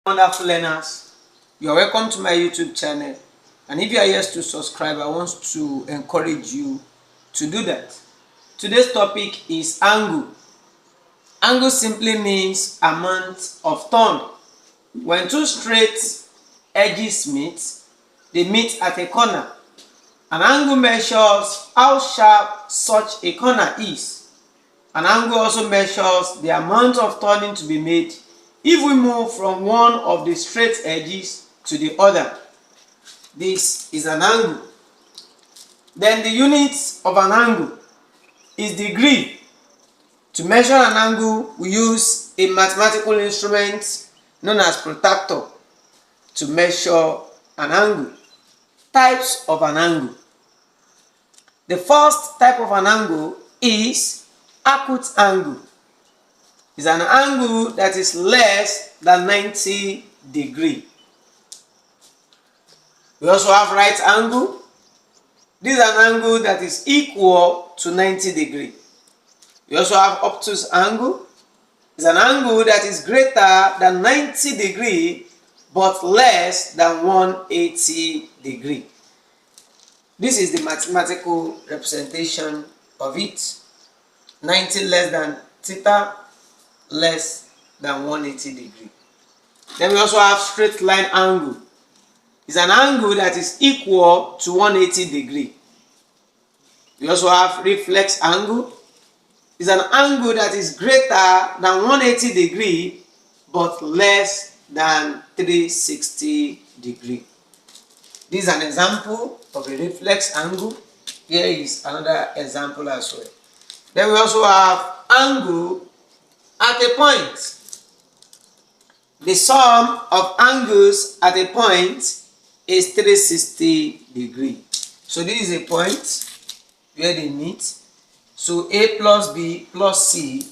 Wonderful learners, you are welcome to my YouTube channel, and if you are yet to subscribe, I want to encourage you to do that. Today's topic is angle. Angle simply means amount of turn. When two straight edges meet, they meet at a corner. An angle measures how sharp such a corner is. An angle also measures the amount of turning to be made if we move from one of the straight edges to the other. This is an angle. Then the unit of an angle is degree. To measure an angle, we use a mathematical instrument known as protractor to measure an angle. Types of an angle. The first type of an angle is acute angle. It's an angle that is less than 90 degrees. We also have right angle. This is an angle that is equal to 90 degrees. We also have obtuse angle. It's an angle that is greater than 90 degrees but less than 180 degrees. This is the mathematical representation of it. 90 less than theta, less than 180 degrees. Then we also have straight line angle. It's an angle that is equal to 180 degrees. We also have reflex angle. It's an angle that is greater than 180 degrees but less than 360 degrees. This is an example of a reflex angle. Here is another example as well. Then we also have angle at a point. The sum of angles at a point is 360 degrees. So this is a point where they meet. So A plus B plus C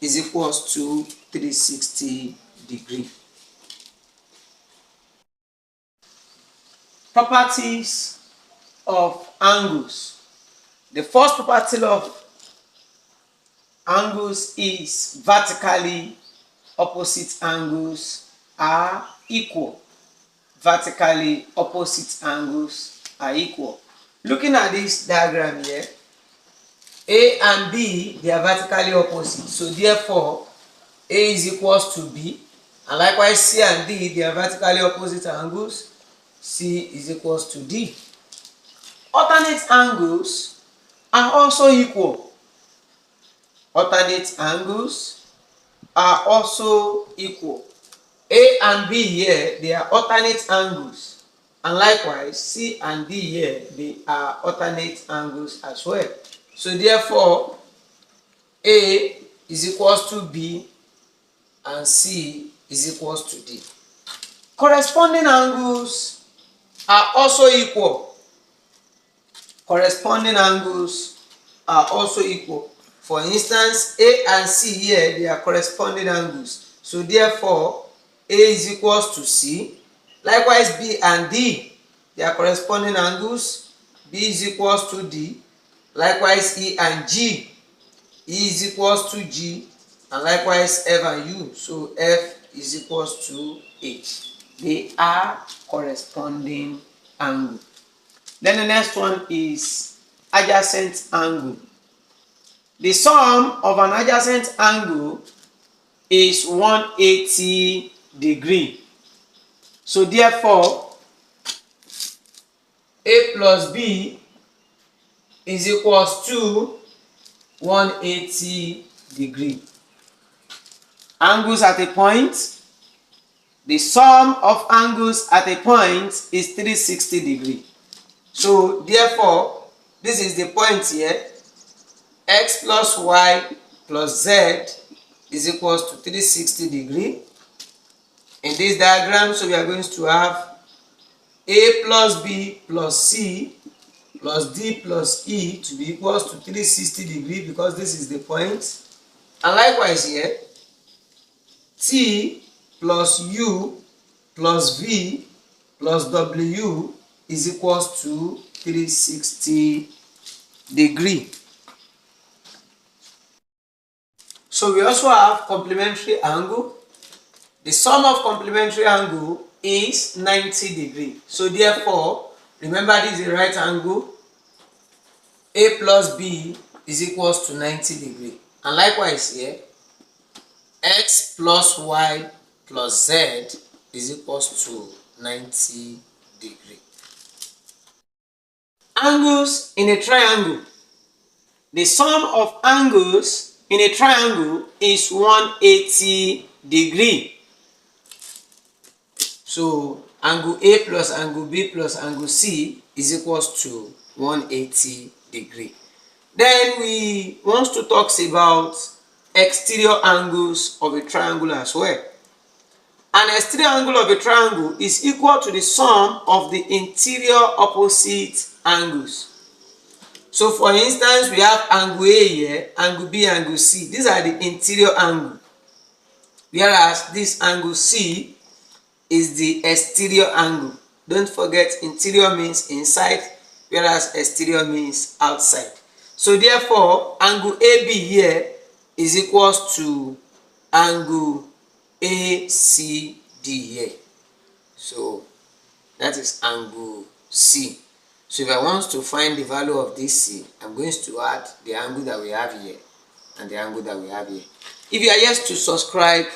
is equals to 360 degrees. Properties of angles. The first property of angles is vertically opposite angles are equal. Vertically opposite angles are equal. Looking at this diagram here, A and B, they are vertically opposite. So therefore, A is equals to B. And likewise, C and D, they are vertically opposite angles. C is equals to D. Alternate angles are also equal. Alternate angles are also equal. A and B here, they are alternate angles. And likewise, C and D here, they are alternate angles as well. So therefore, A is equals to B and C is equals to D. Corresponding angles are also equal. Corresponding angles are also equal. For instance, A and C here, they are corresponding angles. So therefore, A is equals to C. Likewise, B and D, they are corresponding angles. B is equals to D. Likewise, E and G, E is equals to G. And likewise, F and U. So F is equals to H. They are corresponding angle. Then the next one is adjacent angle. The sum of an adjacent angle is 180 degrees. So therefore, A plus B is equals to 180 degrees. Angles at a point. The sum of angles at a point is 360 degrees. So therefore, this is the point here. X plus Y plus Z is equals to 360 degrees. In this diagram, so we are going to have A plus B plus C plus D plus E to be equals to 360 degrees because this is the point. And likewise here, T plus U plus V plus W is equals to 360 degrees. So we also have complementary angle. The sum of complementary angle is 90 degrees. So therefore, remember this is a right angle. A plus B is equals to 90 degrees. And likewise here, x plus y plus z is equals to 90 degrees. Angles in a triangle. The sum of angles in a triangle is 180 degrees. So angle A plus angle B plus angle C is equals to 180 degrees. Then we want to talk about exterior angles of a triangle as well. An exterior angle of a triangle is equal to the sum of the interior opposite angles. So for instance, we have angle A here, angle B, angle C. These are the interior angle. Whereas this angle C is the exterior angle. Don't forget, interior means inside, whereas exterior means outside. So therefore, angle AB here is equals to angle ACD here. So that is angle C. So if I want to find the value of this C, I'm going to add the angle that we have here and the angle that we have here. If you are yet to subscribe,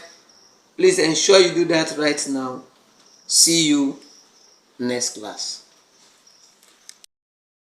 please ensure you do that right now. See you next class.